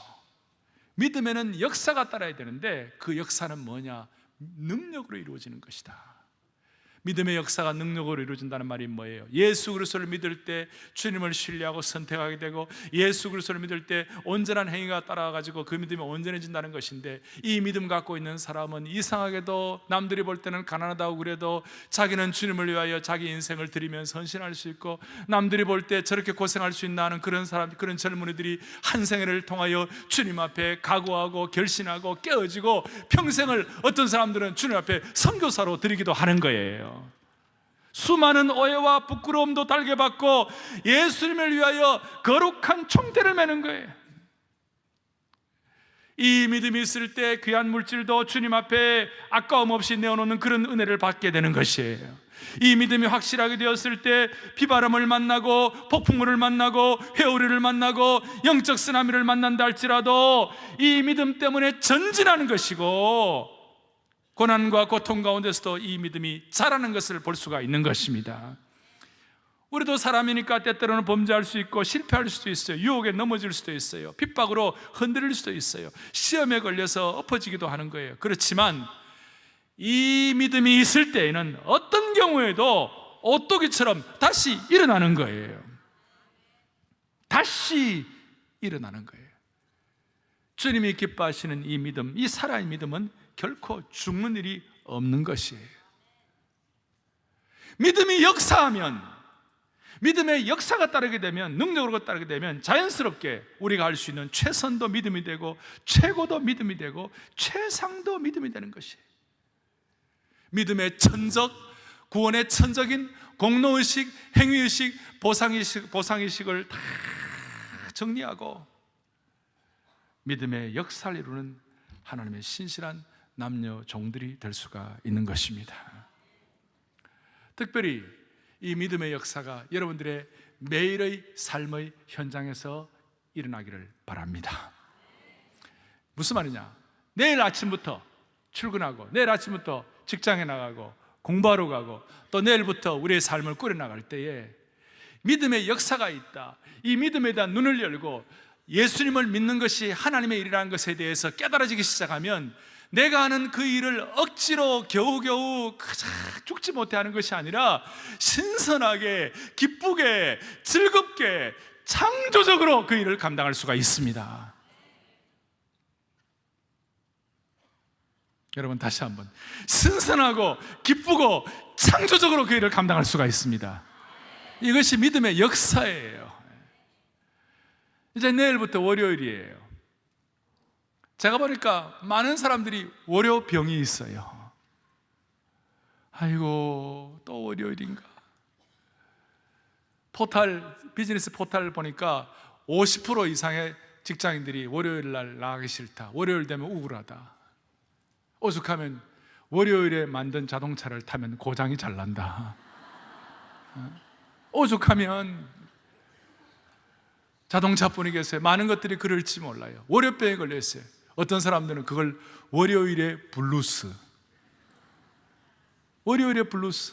D: 믿음에는 역사가 따라야 되는데 그 역사는 뭐냐? 능력으로 이루어지는 것이다. 믿음의 역사가 능력으로 이루어진다는 말이 뭐예요? 예수 그리스도를 믿을 때 주님을 신뢰하고 선택하게 되고, 예수 그리스도를 믿을 때 온전한 행위가 따라가지고 그 믿음이 온전해진다는 것인데, 이 믿음 갖고 있는 사람은 이상하게도 남들이 볼 때는 가난하다고 그래도 자기는 주님을 위하여 자기 인생을 드리면서 헌신할 수 있고, 남들이 볼 때 저렇게 고생할 수 있나 하는 그런 사람, 그런 젊은이들이 한 생애를 통하여 주님 앞에 각오하고 결신하고 깨어지고 평생을 어떤 사람들은 주님 앞에 선교사로 드리기도 하는 거예요. 수많은 오해와 부끄러움도 달게 받고 예수님을 위하여 거룩한 총대를 매는 거예요. 이 믿음이 있을 때 귀한 물질도 주님 앞에 아까움 없이 내어놓는 그런 은혜를 받게 되는 것이에요. 이 믿음이 확실하게 되었을 때 비바람을 만나고 폭풍우를 만나고 회오리를 만나고 영적 쓰나미를 만난다 할지라도 이 믿음 때문에 전진하는 것이고, 고난과 고통 가운데서도 이 믿음이 자라는 것을 볼 수가 있는 것입니다. 우리도 사람이니까 때때로는 범죄할 수 있고 실패할 수도 있어요. 유혹에 넘어질 수도 있어요. 핍박으로 흔들릴 수도 있어요. 시험에 걸려서 엎어지기도 하는 거예요. 그렇지만 이 믿음이 있을 때에는 어떤 경우에도 오뚜기처럼 다시 일어나는 거예요. 다시 일어나는 거예요. 주님이 기뻐하시는 이 믿음, 이 살아있는 믿음은 결코 죽는 일이 없는 것이에요. 믿음이 역사하면, 믿음의 역사가 따르게 되면, 능력으로 따르게 되면 자연스럽게 우리가 할 수 있는 최선도 믿음이 되고 최고도 믿음이 되고 최상도 믿음이 되는 것이에요. 믿음의 천적, 구원의 천적인 공로의식, 행위의식, 보상의식을 다 정리하고 믿음의 역사를 이루는 하나님의 신실한 남녀 종들이 될 수가 있는 것입니다. 특별히 이 믿음의 역사가 여러분들의 매일의 삶의 현장에서 일어나기를 바랍니다. 무슨 말이냐? 내일 아침부터 출근하고, 내일 아침부터 직장에 나가고 공부하러 가고, 또 내일부터 우리의 삶을 꾸려나갈 때에 믿음의 역사가 있다, 이 믿음에 대한 눈을 열고 예수님을 믿는 것이 하나님의 일이라는 것에 대해서 깨달아지기 시작하면, 내가 하는 그 일을 억지로 겨우겨우 죽지 못해 하는 것이 아니라 신선하게, 기쁘게, 즐겁게, 창조적으로 그 일을 감당할 수가 있습니다. 여러분, 다시 한번, 신선하고 기쁘고 창조적으로 그 일을 감당할 수가 있습니다. 이것이 믿음의 역사예요. 이제 내일부터 월요일이에요. 제가 보니까 많은 사람들이 월요병이 있어요. 아이고, 또 월요일인가. 비즈니스 포탈을 보니까 50% 이상의 직장인들이 월요일 날 나가기 싫다, 월요일 되면 우울하다, 오죽하면 월요일에 만든 자동차를 타면 고장이 잘 난다, 오죽하면 자동차뿐이겠어요. 많은 것들이 그럴지 몰라요. 월요병에 걸렸어요. 어떤 사람들은 그걸 월요일의 블루스, 월요일의 블루스.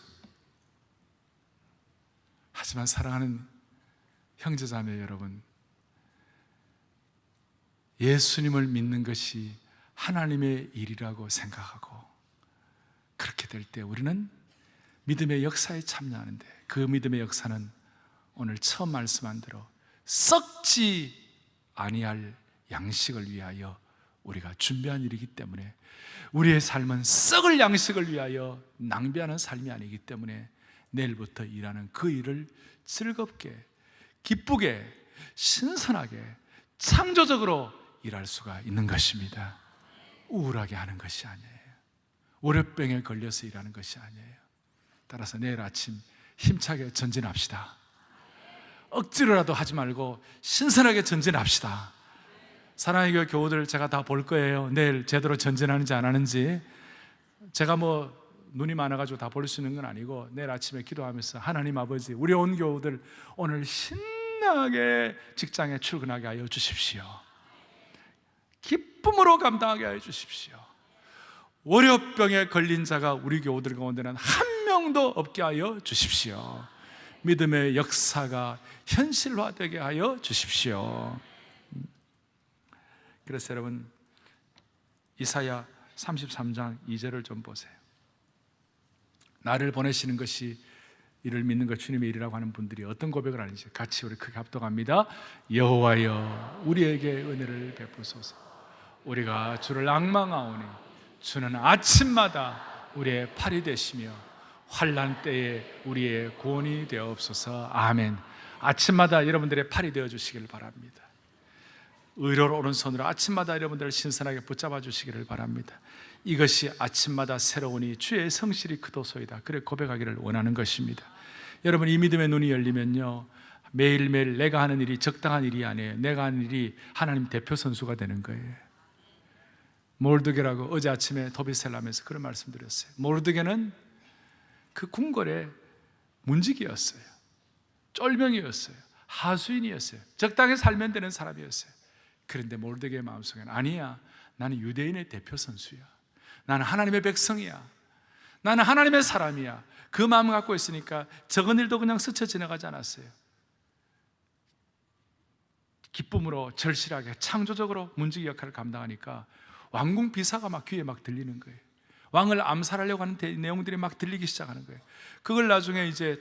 D: 하지만 사랑하는 형제자매 여러분, 예수님을 믿는 것이 하나님의 일이라고 생각하고 그렇게 될 때 우리는 믿음의 역사에 참여하는데, 그 믿음의 역사는 오늘 처음 말씀한 대로 썩지 아니할 양식을 위하여 우리가 준비한 일이기 때문에, 우리의 삶은 썩을 양식을 위하여 낭비하는 삶이 아니기 때문에 내일부터 일하는 그 일을 즐겁게, 기쁘게, 신선하게, 창조적으로 일할 수가 있는 것입니다. 우울하게 하는 것이 아니에요. 월요병에 걸려서 일하는 것이 아니에요. 따라서 내일 아침 힘차게 전진합시다. 억지로라도 하지 말고 신선하게 전진합시다. 사랑의 교회 교우들 제가 다 볼 거예요. 내일 제대로 전진하는지 안 하는지. 제가 뭐 눈이 많아가지고 다 볼 수 있는 건 아니고, 내일 아침에 기도하면서 하나님 아버지, 우리 온 교우들 오늘 신나게 직장에 출근하게 하여 주십시오. 기쁨으로 감당하게 하여 주십시오. 월요병에 걸린 자가 우리 교우들 가운데는 한 명도 없게 하여 주십시오. 믿음의 역사가 현실화되게 하여 주십시오. 그래서 여러분, 이사야 33장 2절을 좀 보세요. 나를 보내시는 것이 이를 믿는 것 주님의 일이라고 하는 분들이 어떤 고백을 하는지 같이 우리 크게 합독합니다. 여호와여 우리에게 은혜를 베푸소서. 우리가 주를 앙망하오니 주는 아침마다 우리의 팔이 되시며 환난 때에 우리의 구원이 되옵소서. 아멘. 아침마다 여러분들의 팔이 되어 주시기를 바랍니다. 의로운 오른손으로 아침마다 여러분들을 신선하게 붙잡아 주시기를 바랍니다. 이것이 아침마다 새로우니 주의 성실이 크도소이다. 그래 고백하기를 원하는 것입니다. 여러분, 이 믿음의 눈이 열리면요, 매일매일 내가 하는 일이 적당한 일이 아니에요. 내가 하는 일이 하나님 대표 선수가 되는 거예요. 모르드게라고 어제 아침에 도비셀람에서 그런 말씀드렸어요. 모르드게는 그 궁궐의 문지기였어요. 쫄병이었어요. 하수인이었어요. 적당히 살면 되는 사람이었어요. 그런데 모르드게의 마음속에는 아니야, 나는 유대인의 대표 선수야. 나는 하나님의 백성이야. 나는 하나님의 사람이야. 그 마음을 갖고 있으니까 적은 일도 그냥 스쳐 지나가지 않았어요. 기쁨으로 절실하게 창조적으로 문지기 역할을 감당하니까 왕궁 비사가 막 귀에 막 들리는 거예요. 왕을 암살하려고 하는 내용들이 막 들리기 시작하는 거예요. 그걸 나중에 이제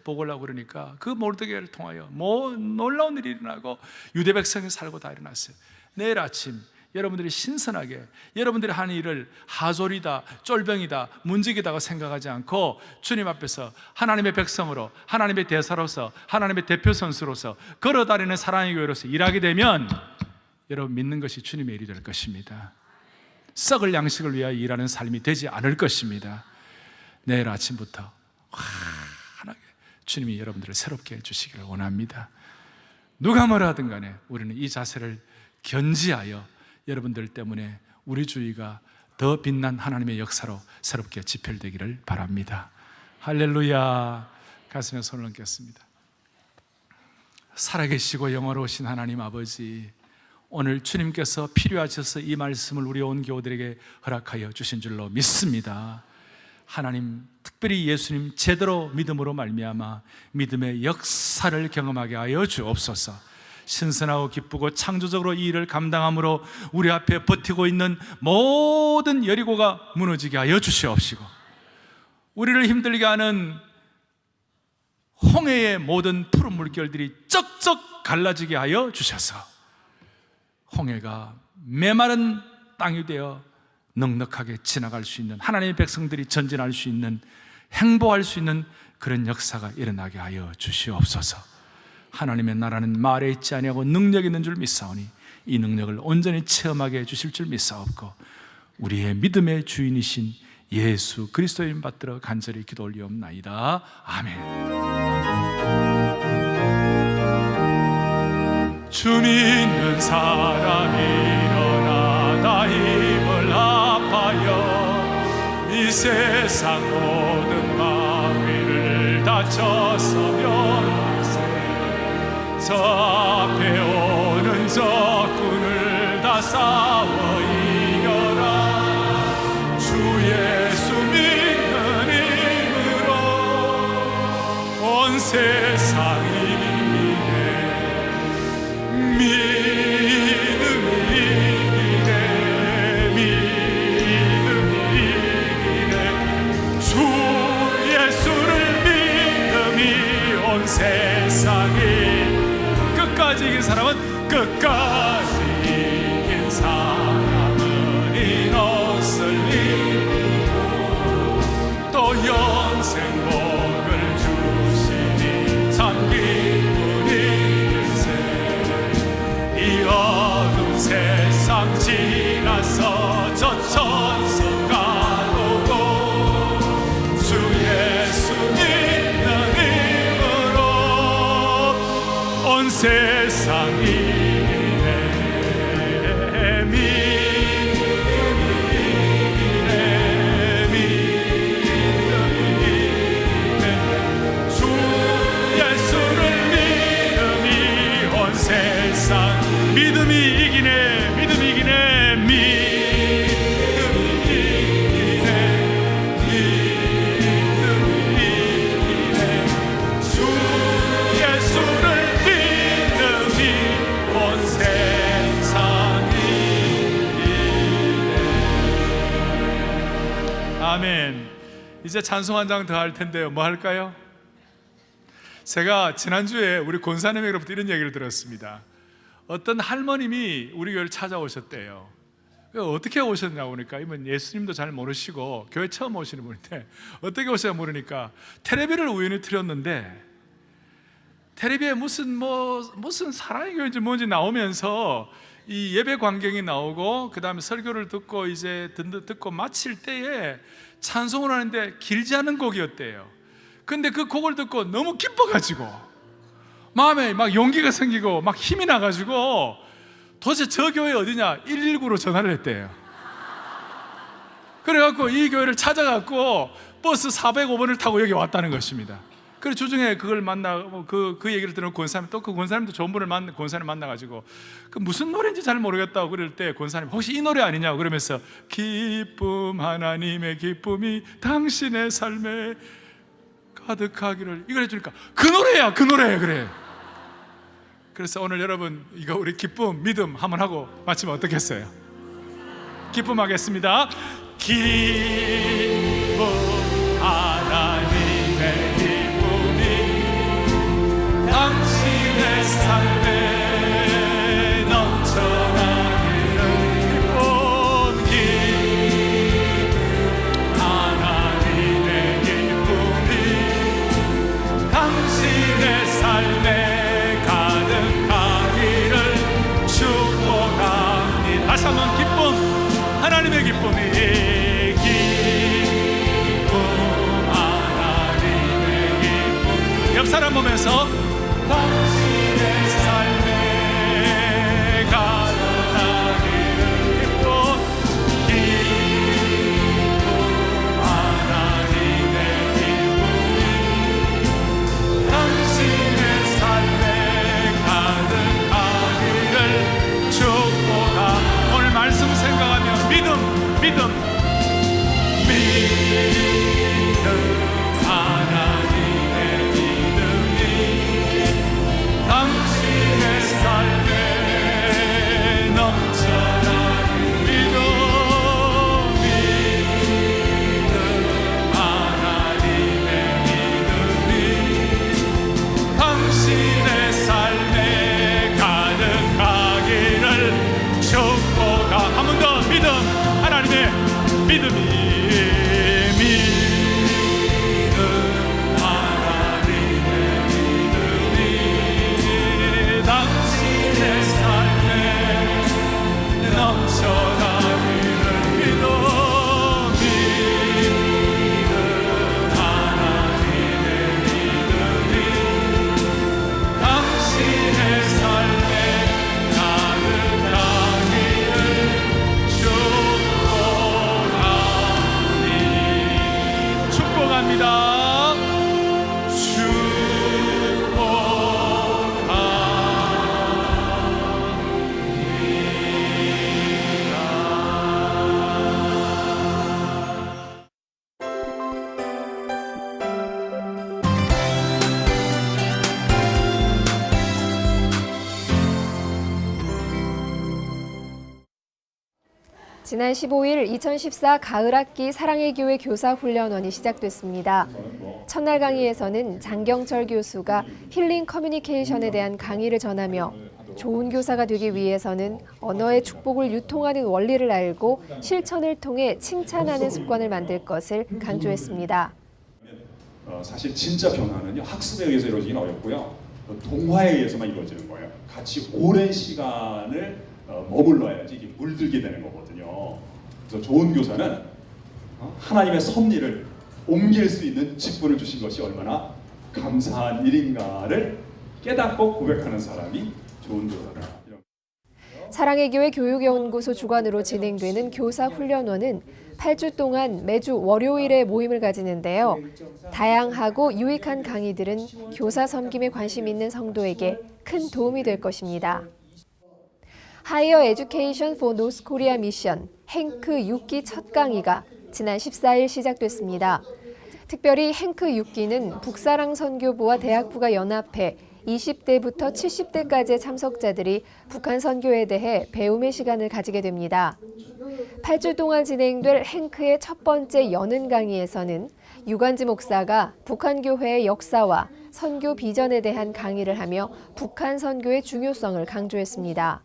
D: 보고하려고 그러니까 그 모르드게를 통하여 뭐 놀라운 일이 일어나고 유대 백성이 살고 다 일어났어요. 내일 아침 여러분들이 신선하게 여러분들이 하는 일을 하졸이다, 쫄병이다, 문지기다고 생각하지 않고 주님 앞에서 하나님의 백성으로, 하나님의 대사로서, 하나님의 대표 선수로서 걸어다니는 사랑의 교회로서 일하게 되면 여러분 믿는 것이 주님의 일이 될 것입니다. 썩을 양식을 위하여 일하는 삶이 되지 않을 것입니다. 내일 아침부터 환하게 주님이 여러분들을 새롭게 해주시기를 원합니다. 누가 뭐라 하든 간에 우리는 이 자세를 견지하여 여러분들 때문에 우리 주위가 더 빛난 하나님의 역사로 새롭게 지필되기를 바랍니다. 할렐루야. 가슴에 손을 얹겠습니다. 살아계시고 영원하신 하나님 아버지, 오늘 주님께서 필요하셔서 이 말씀을 우리 온 교우들에게 허락하여 주신 줄로 믿습니다. 하나님, 특별히 예수님 제대로 믿음으로 말미암아 믿음의 역사를 경험하게 하여 주옵소서. 신선하고 기쁘고 창조적으로 이 일을 감당함으로 우리 앞에 버티고 있는 모든 여리고가 무너지게 하여 주시옵시고, 우리를 힘들게 하는 홍해의 모든 푸른 물결들이 쩍쩍 갈라지게 하여 주셔서 홍해가 메마른 땅이 되어 넉넉하게 지나갈 수 있는, 하나님의 백성들이 전진할 수 있는, 행복할 수 있는 그런 역사가 일어나게 하여 주시옵소서. 하나님의 나라는 말에 있지 아니하고 능력이 있는 줄 믿사오니 이 능력을 온전히 체험하게 해주실 줄 믿사옵고, 우리의 믿음의 주인이신 예수 그리스도의 이름 받들어 간절히 기도 올리옵나이다. 아멘. 주 믿는 사람이 일어나 다 힘을 합하여 이 세상 모든 마귀를 다쳤으며 저 앞에 오는 적군을 다 싸워 이겨라. 주 예수 믿는 힘으로 온 세상이 믿음이 이기네. 주 예수를 믿음이 온 세상이 끝까지 이긴 사람은 끝까지 이긴 사람은 이것을 이기고 또 영생 복을 주시니 참 기쁘니세. 이 어두운 세상 지나서 저 천수가 오고 주 예수 믿는 힘으로 온 세상이 믿음이 이기네. 믿음이 이기네. 믿음이 이기네. 믿음이 이기네. 주 예수를 믿음이 온 세상이 이제 찬송 한 장 더 할 텐데요. 뭐 할까요? 제가 지난주에 우리 권사님에게로부터 이런 얘기를 들었습니다. 어떤 할머님이 우리 교회를 찾아오셨대요. 어떻게 오셨냐고 보니까 이분 예수님도 잘 모르시고 교회 처음 오시는 분인데 어떻게 오셨냐 모르니까 텔레비를 우연히 틀었는데 텔레비에 무슨 사랑의 교회인지 뭔지 나오면서 이 예배 광경이 나오고 그 다음에 설교를 듣고 이제 듣고 마칠 때에 찬송을 하는데 길지 않은 곡이었대요. 근데 그 곡을 듣고 너무 기뻐가지고 마음에 막 용기가 생기고 막 힘이 나가지고 도대체 저 교회 어디냐 119로 전화를 했대요. 그래갖고 이 교회를 찾아갖고 버스 405번을 타고 여기 왔다는 것입니다. 그래서 주중에 그걸 만나고 그 얘기를 들은 권사님, 또 그 권사님도 좋은 분을 권사님 만나가지고 그 무슨 노래인지 잘 모르겠다고 그럴 때 권사님 혹시 이 노래 아니냐고 그러면서 기쁨 하나님의 기쁨이 당신의 삶에 가득하기를 이걸 해주니까 그 노래야 그 노래 그래. 그래서 오늘 여러분 이거 우리 기쁨 믿음 한번 하고 마치면 어떻겠어요? 기쁨하겠습니다. 기쁨 하나님의 당신의 삶에 넘쳐나기를 기쁨 하나님의 기쁨이 당신의 삶에 가득하기를 축복합니다. 다시 한번 기쁨 하나님의 기쁨이 기쁨 하나님의 기쁨 역사를 보면서 당신의 삶에 가득하기를 기쁨 하나님의 기쁨이 당신의 삶에 가득하기를 축복하. 오늘 말씀 생각하며 믿음 하나님의 믿음이 당신의 삶에 넘쳐나는 믿음 하나님의 믿음이 당신의 삶에 가득하기를 축복하. 한 번 더 믿음 하나님의 믿음이
E: 지난 15일 2014 가을학기 사랑의 교회 교사 훈련원이 시작됐습니다. 첫날 강의에서는 장경철 교수가 힐링 커뮤니케이션에 대한 강의를 전하며 좋은 교사가 되기 위해서는 언어의 축복을 유통하는 원리를 알고 실천을 통해 칭찬하는 습관을 만들 것을 강조했습니다.
F: 사실 진짜 변화는요 학습에 의해서 이루어지기는 어렵고요 동화에 의해서만 이루어지는 거예요. 같이 오랜 시간을 머물러야지 이게 물들게 되는 거거든요. 그래서 좋은 교사는 하나님의 섭리를 옮길 수 있는 직분을 주신 것이 얼마나 감사한 일인가를 깨닫고 고백하는 사람이 좋은 교사다.
E: 사랑의 교회 교육연구소 주관으로 진행되는 교사 훈련원은 8주 동안 매주 월요일에 모임을 가지는데요. 다양하고 유익한 강의들은 교사 섬김에 관심 있는 성도에게 큰 도움이 될 것입니다. Higher Education for North Korea 미션 행크 6기 첫 강의가 지난 14일 시작됐습니다. 특별히 행크 6기는 북사랑 선교부와 대학부가 연합해 20대부터 70대까지의 참석자들이 북한 선교에 대해 배움의 시간을 가지게 됩니다. 8주 동안 진행될 행크의 첫 번째 여는 강의에서는 유관지 목사가 북한 교회의 역사와 선교 비전에 대한 강의를 하며 북한 선교의 중요성을 강조했습니다.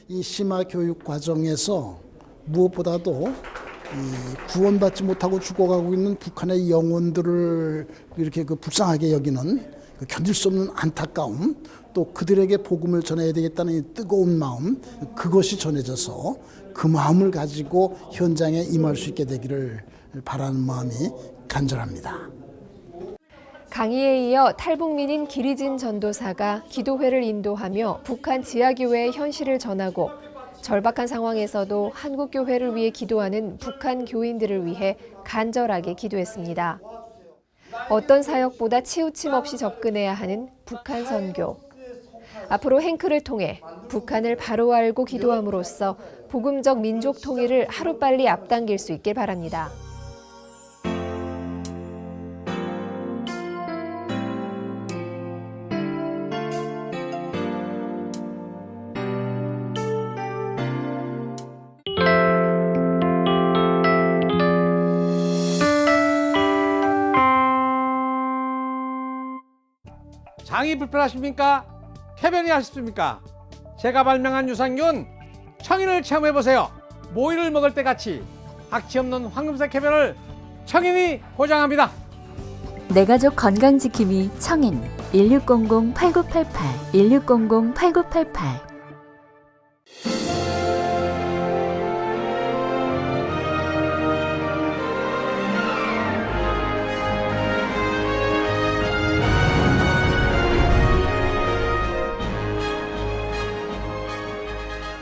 G: 이 심화 교육 과정에서 무엇보다도 이 구원받지 못하고 죽어가고 있는 북한의 영혼들을 이렇게 불쌍하게 여기는 견딜 수 없는 안타까움, 또 그들에게 복음을 전해야 되겠다는 이 뜨거운 마음, 그것이 전해져서 그 마음을 가지고 현장에 임할 수 있게 되기를 바라는 마음이 간절합니다.
E: 강의에 이어 탈북민인 기리진 전도사가 기도회를 인도하며 북한 지하교회의 현실을 전하고 절박한 상황에서도 한국교회를 위해 기도하는 북한 교인들을 위해 간절하게 기도했습니다. 어떤 사역보다 치우침 없이 접근해야 하는 북한 선교. 앞으로 행크를 통해 북한을 바로 알고 기도함으로써 복음적 민족 통일을 하루빨리 앞당길 수 있길 바랍니다.
A: 장이 불편하십니까? 쾌변이 하십니까? 제가 발명한 유산균 청인을 체험해보세요. 모이를 먹을 때 같이 악취 없는 황금색 쾌변을 청인이 보장합니다.
B: 내 가족 건강지킴이 청인 1600-8988 1600-8988